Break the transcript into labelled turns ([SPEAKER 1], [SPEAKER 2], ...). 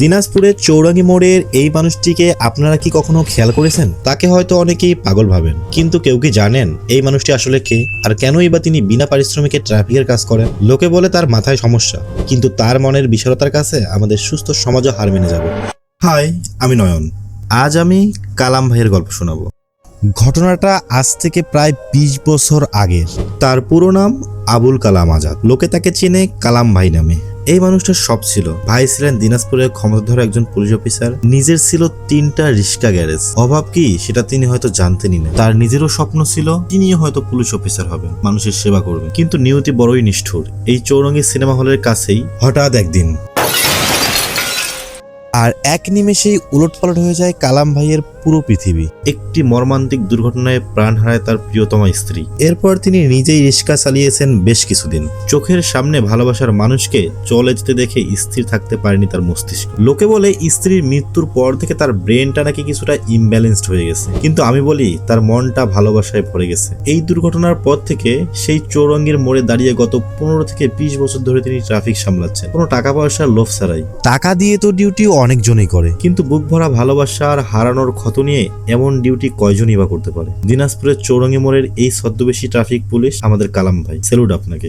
[SPEAKER 1] দিনাজপুরের চৌরাঙ্গি মোড়ের এই মানুষটিকে আপনারা কি কখনো খেয়াল করেছেন? তাকে হয়তো অনেকেই পাগল ভাবেন, কিন্তু কেউ কি জানেন এই মানুষটি আসলে কে, আর কেনই বা তিনি বিনা পারিশ্রমিকে ট্রাফিকের কাজ করেন? লোকে বলে তার মাথায় সমস্যা, কিন্তু তার মনের বিশালতার কাছে আমাদের সুস্থ সমাজও হার মেনে যাবে। হাই, আমি নয়ন। আজ আমি কালাম ভাইয়ের গল্প শোনাবো। ঘটনাটা আজ থেকে প্রায় 20 বছর আগের। তার পুরো নাম আবুল কালাম আজাদ, লোকে তাকে চেনে কালাম ভাই নামে। এই মানুষটার সব ছিল। ভাই ছিলেন দিনাজপুরের ক্ষমতাধর একজন পুলিশ অফিসার, নিজের ছিল 3টা রিক্সা গ্যারেজ। অভাব কি সেটা তিনি হয়তো জানতেনই না। তার নিজেরও স্বপ্ন ছিল তিনিও হয়তো পুলিশ অফিসার হবেন, মানুষের সেবা করবেন। কিন্তু নিয়তি বড়ই নিষ্ঠুর। এই চৌরঙ্গি সিনেমা হলের কাছেই হঠাৎ একদিন আর এক নিমেষেই উলটপালট হয়ে যায় কালাম ভাইয়ের পুরো পৃথিবী। একটি মর্মান্তিক দুর্ঘটনায় প্রাণ হারায় তার প্রিয়তমা স্ত্রী। এরপর তিনি নিজেই রিক্সা চালিয়েছেন বেশ কিছুদিন। চোখের সামনে ভালোবাসার মানুষকে চলে যেতে দেখে স্থির থাকতে পারেনি তার মস্তিষ্ক। লোকে বলে স্ত্রীর মৃত্যুর পর থেকে তার ব্রেনটা নাকি কিছুটা ইমব্যালেন্সড হয়ে গেছে, কিন্তু আমি বলি তার মনটা ভালোবাসায় ভরে গেছে। এই দুর্ঘটনার পর থেকে সেই চৌরঙ্গির মোড়ে দাঁড়িয়ে গত 15 থেকে 20 বছর ধরে তিনি ট্রাফিক সামলাচ্ছেন, কোনো টাকা পয়সার লোভ ছাড়াই। টাকা দিয়ে তো ডিউটি অনেকজনই করে, কিন্তু বুক ভরা ভালোবাসা আর হারানোর ক্ষত নিয়ে এমন ডিউটি কয়জনই বা করতে পারে? দিনাজপুরের চৌরঙ্গি মোড়ের এই ছদ্মবেশী ট্রাফিক পুলিশ আমাদের কালাম ভাই। স্যালুট আপনাকে।